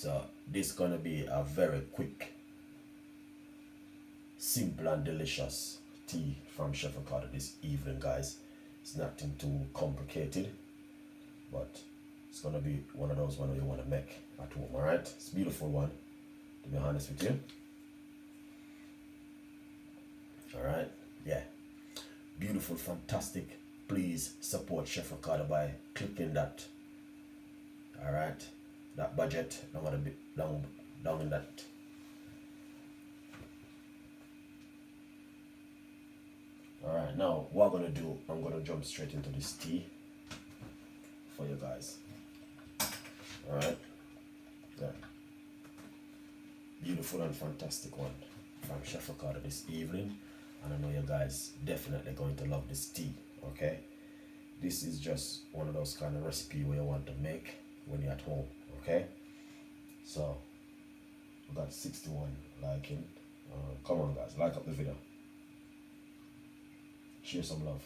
So this is gonna be a very quick, simple and delicious tea from Chef Ricardo this evening, guys. It's nothing too complicated, but it's gonna be one of those ones you want to make at home. All right, it's a beautiful one, to be honest with you. All right, yeah, beautiful, fantastic. Please support Chef Ricardo by clicking that. All right, that budget down in that. All right, now what I'm gonna do, I'm gonna jump straight into this tea for you guys. All right, yeah, beautiful and fantastic one from Chef Ricardo this evening, and I know you guys definitely going to love this tea. Okay, this is just one of those kind of recipe where you want to make when you're at home. Okay, so we got 61 liking. Come on, guys, like up the video. Share some love.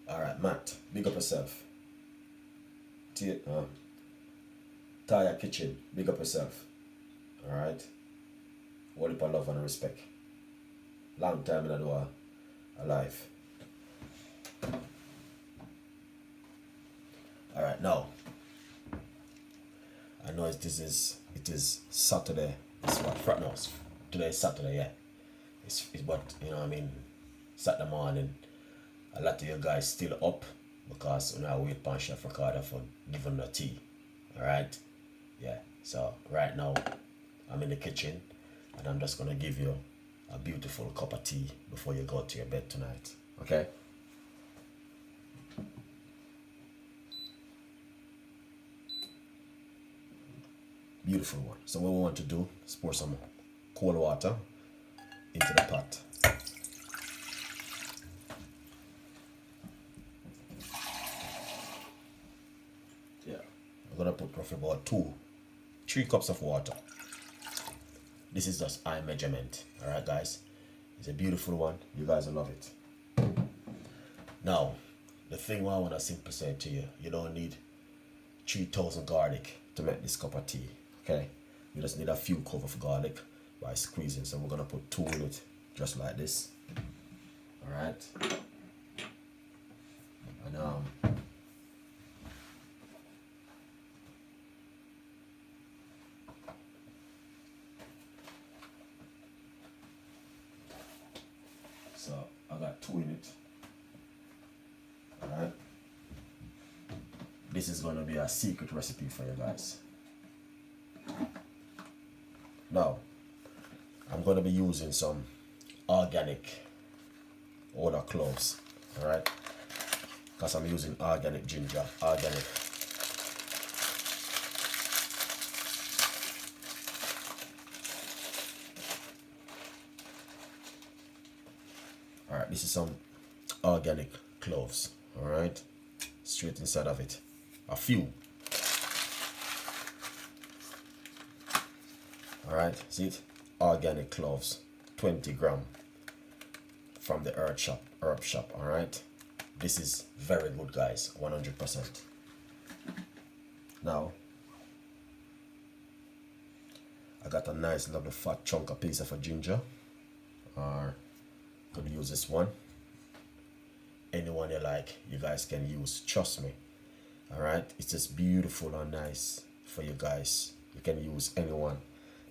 Alright, Matt, big up yourself. Taya Kitchen, big up yourself. Alright. What if I love and respect. Long time in a alive. Alright, now I know it is Saturday. It's what? No, today is Saturday, yeah. It's but you know what I mean, Saturday morning. A lot of you guys still up because I wait for Chef Ricardo for giving the tea. Alright? Yeah. So right now I'm in the kitchen and I'm just gonna give you a beautiful cup of tea before you go to your bed tonight. Okay? Beautiful one. So what we want to do is pour some cold water into the pot. Yeah, I'm gonna put roughly about 3 cups of water. This is just eye measurement. Alright, guys, it's a beautiful one. You guys will love it. Now, the thing what I want to simply say to you, you don't need 3,000 garlic to make this cup of tea. Okay, you just need a few cloves of garlic by squeezing. So we're gonna put 2 in it, just like this. All right, and so I got 2 in it. All right, this is gonna be a secret recipe for you guys. Now, I'm going to be using some organic older cloves, alright? Because I'm using organic ginger, organic. Alright, this is some organic cloves, alright? Straight inside of it. A few. Alright, see it? Organic cloves, 20 gram from the herb shop, alright? This is very good, guys, 100%. Now, I got a nice lovely fat chunk of piece of a ginger, or could use this one. Anyone you like, you guys can use, trust me. Alright, it's just beautiful and nice for you guys. You can use anyone.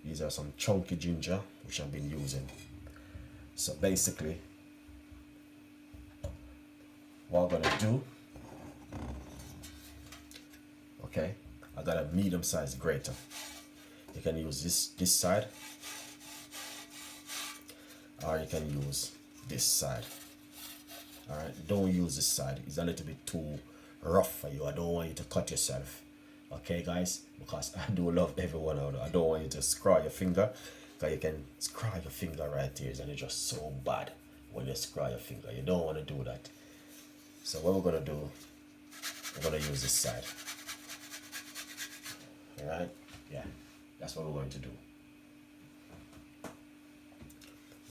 These are some chunky ginger which I've been using. So basically, what I'm gonna do, okay, I got a medium-sized grater. You can use this side, or you can use this side. All right, don't use this side. It's a little bit too rough for you. I don't want you to cut yourself. Okay, guys, because I do love everyone out there. I don't want you to scrape your finger, because you can scrape your finger right here, and it's just so bad when you scrape your finger. You don't want to do that. So what we're gonna do, we're gonna use this side. All right, yeah, that's what we're going to do.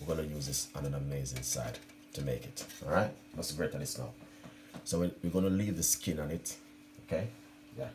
we're gonna use this on an amazing side to make it. All right, let's grate on this now. So we're gonna leave the skin on it. Okay, yeah.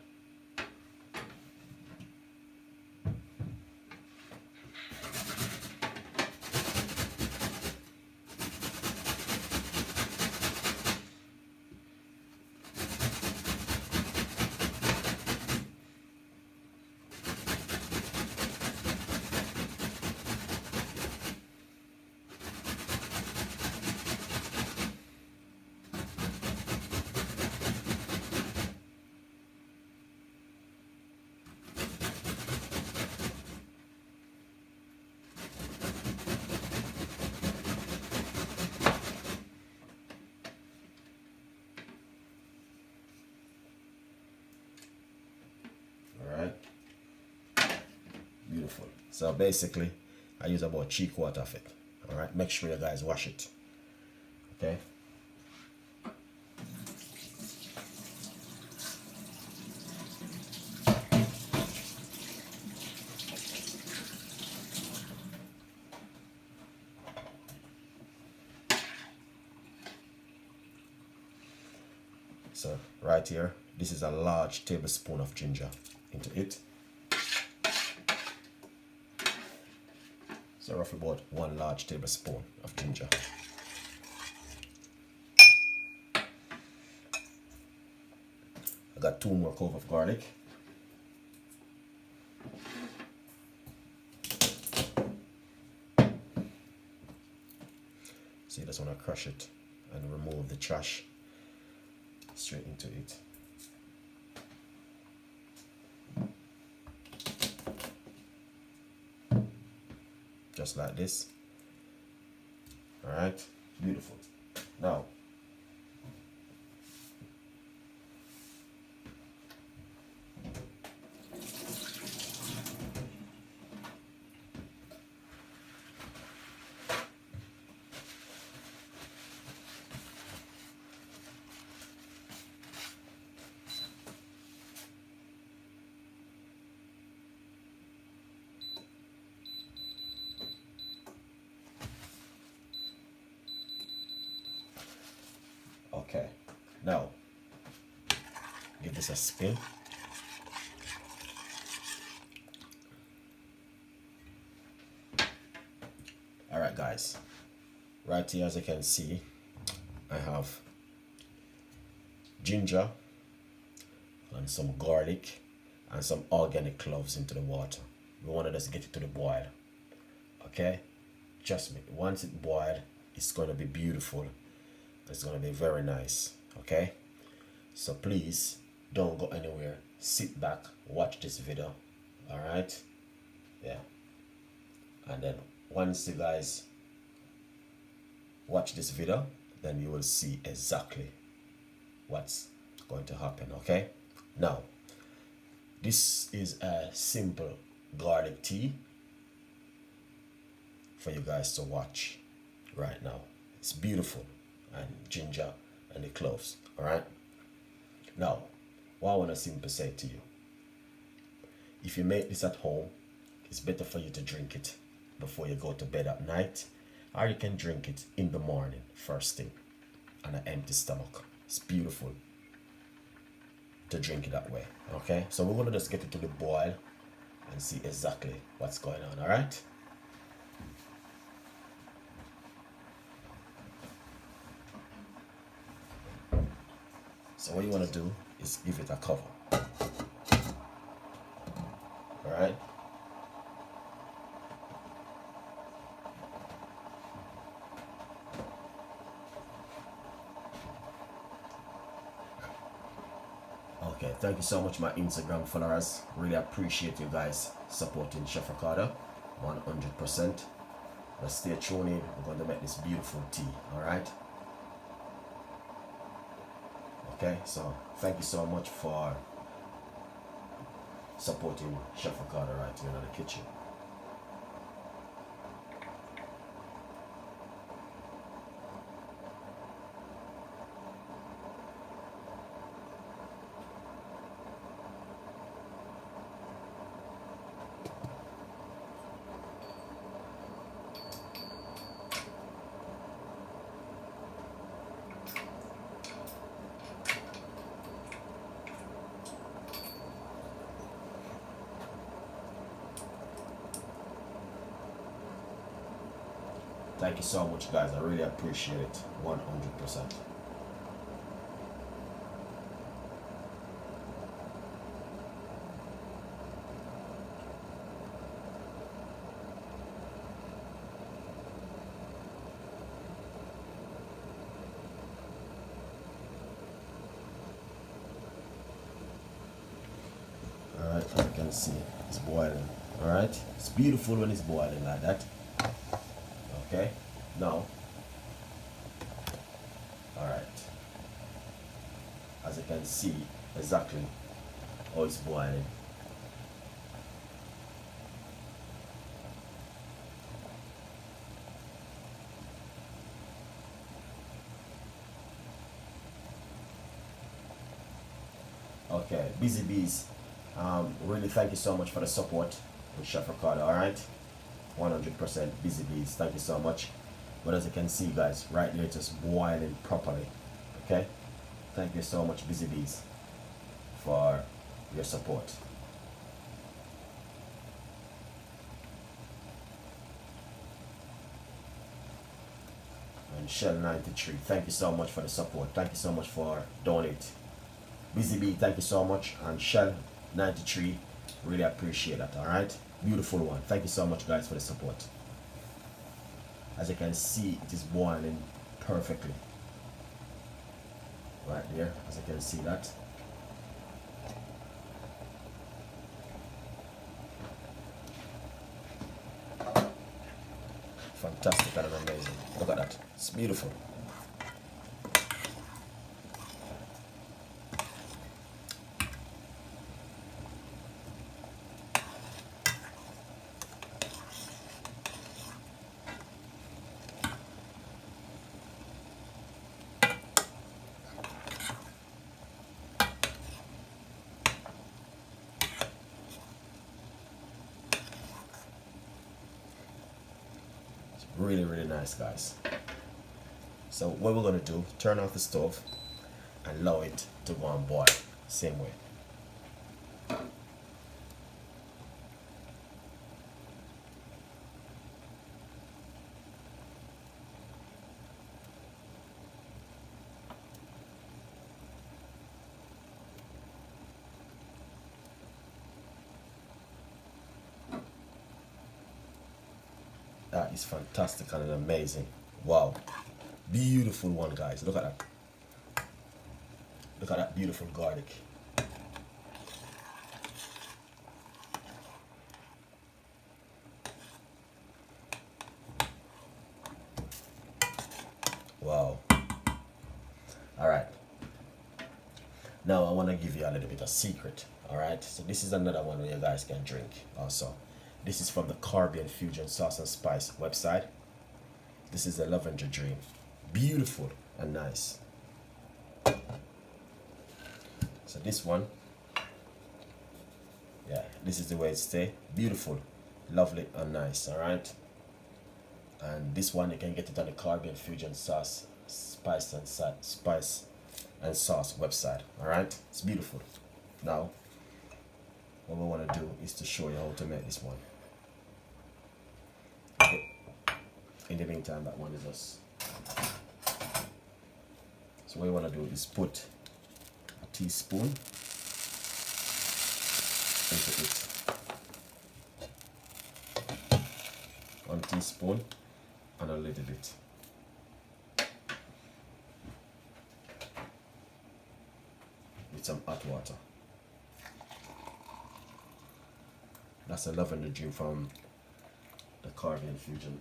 Beautiful. So basically, I use about 3/4 of it. All right. Make sure you guys wash it. Okay. So right here, this is a large tablespoon of ginger into it. So roughly about 1 large tablespoon of ginger. I got 2 more cloves of garlic. So you just want to crush it and remove the trash straight into it. Just like this. All right, beautiful. Now, okay, now give this a spin. All right, guys, right here, as you can see, I have ginger and some garlic and some organic cloves into the water. We want to just get it to the boil. Okay, trust me, once it boiled, it's going to be beautiful. It's going to be very nice. Okay, so please don't go anywhere. Sit back, watch this video. All right, yeah. And then once you guys watch this video, then you will see exactly what's going to happen. Okay, now this is a simple garlic tea for you guys to watch right now. It's beautiful, and ginger and the cloves. All right, now what I want to simply say to you, if you make this at home, it's better for you to drink it before you go to bed at night, or you can drink it in the morning first thing on an empty stomach. It's beautiful to drink it that way. Okay, so we're gonna just get it to the boil and see exactly what's going on. All right, so what you want to do is give it a cover. All right, okay, thank you so much, my Instagram followers. Really appreciate you guys supporting Chef Ricardo 100%. Let's stay tuned in. We're going to make this beautiful tea. All right, okay, so thank you so much for supporting Chef Ricardo right here in the kitchen. Thank you so much, guys. I really appreciate it. 100%. Alright, as you can see, it's boiling. Alright, it's beautiful when it's boiling like that. Okay, now, alright, as you can see exactly how it's boiling. Okay, Busy Bees, really thank you so much for the support with Chef Ricardo, alright? 100% Busy Bees, thank you so much. But as you can see, guys, right here it's just boiling properly, okay? Thank you so much, Busy Bees, for your support. And Shell 93, thank you so much for the support. Thank you so much for donating. Busy Bee, thank you so much. And Shell 93, really appreciate that, alright? Beautiful one. Thank you so much, guys, for the support. As you can see, it is boiling perfectly. Right there, as you can see that. Fantastic and amazing. Look at that. It's beautiful. Really, really nice, guys. So what we're gonna do, turn off the stove and allow it to go and boil same way. That is fantastic and amazing. Wow, beautiful one, guys. Look at that. Look at that beautiful garlic. Wow. All right. Now I want to give you a little bit of secret. All right. So this is another one where you guys can drink also. This is from the Caribbean Fusion Sauce and Spice website. This is the Lavender Dream. Beautiful and nice. So this one, yeah, this is the way it stays. Beautiful, lovely and nice, all right? And this one, you can get it on the Caribbean Fusion Sauce, Spice and Sauce website, all right? It's beautiful. Now, what we want to do is to show you how to make this one. Okay. In the meantime, that one is us. So what you want to do is put a teaspoon into it. 1 teaspoon and a little bit. With some hot water. That's a Lavender Dream from the Caribbean Fusion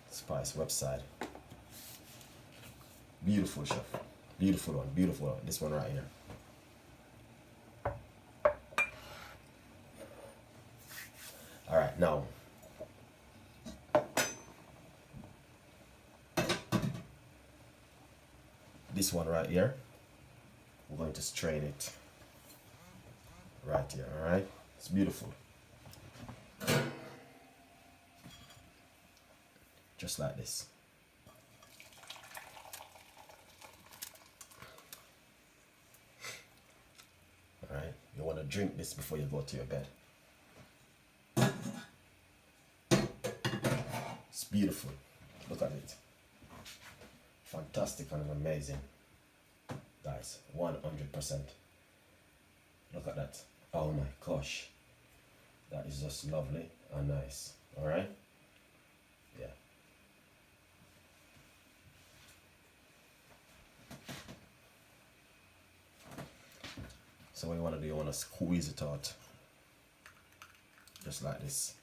Spice website. Beautiful, chef. Beautiful one. Beautiful one. This one right here. All right, now this one right here, we're going to strain it right here. All right, it's beautiful. Just like this. All right, you want to drink this before you go to your bed. Beautiful. Look at it. Fantastic and amazing. Guys, 100%. Look at that. Oh my gosh. That is just lovely and nice. Alright? Yeah. So what you want to do, you want to squeeze it out. Just like this.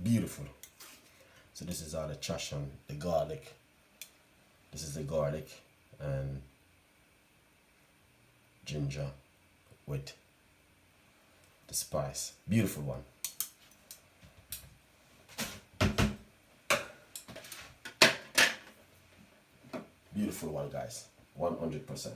Beautiful. So this is all the trash and the garlic. This is the garlic and ginger with the spice. Beautiful one. Beautiful one, guys. 100%.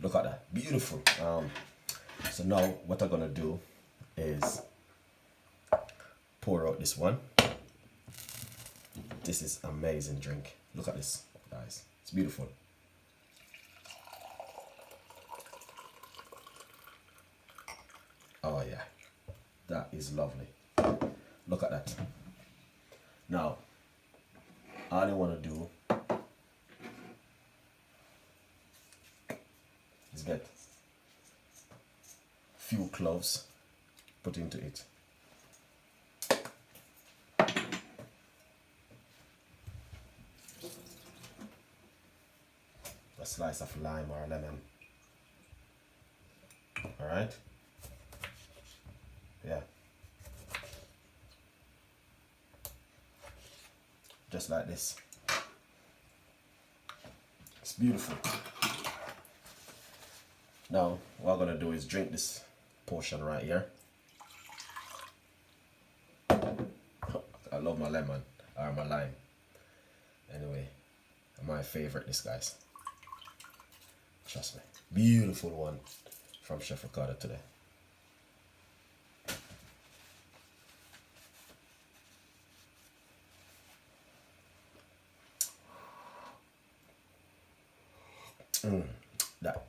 Look at that. Beautiful. So now what I'm gonna do is pour out this one. This is amazing drink. Look at this, guys. It's beautiful. Oh yeah, that is lovely. Look at that. Now, all you want to do is get few cloves, put into it. A slice of lime or lemon. All right. Yeah. Just like this. It's beautiful. Now, what I'm gonna do is drink this portion right here. I love my lemon or my lime. Anyway, my favorite, this, guys. Trust me. Beautiful one from Chef Ricardo today. That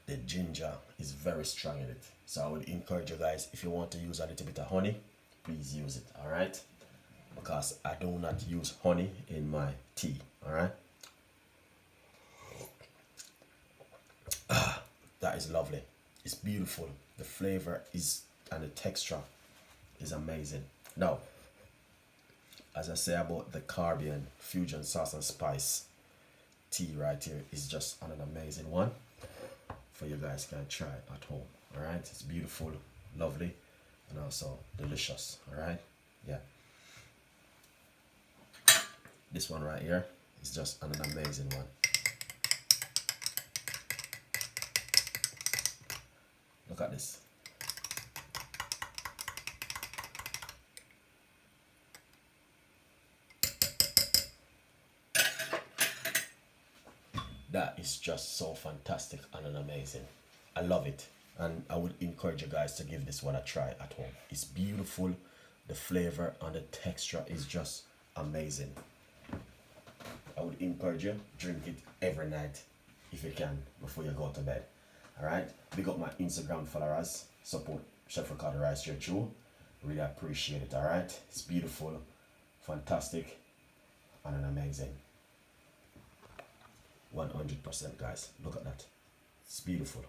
the ginger is very strong in it, so I would encourage you guys, if you want to use a little bit of honey, please use it. All right, because I do not use honey in my tea. All right. That is lovely. It's beautiful. The flavor is and the texture is amazing. Now, as I say about the Caribbean fusion sauce and spice tea right here, is just an amazing one for you guys can try at home. All right, it's beautiful, lovely, and also delicious. All right, yeah. This one right here is just an amazing one. Look at this. That is just so fantastic and amazing. I love it, and I would encourage you guys to give this one a try at home. It's beautiful. The flavor and the texture is just amazing. I would encourage you, drink it every night if you can before you go to bed. All right, big up my Instagram followers, support Chef Ricardo right straight through. Really appreciate it. All right, it's beautiful, fantastic, and an amazing. 100%, guys. Look at that. It's beautiful.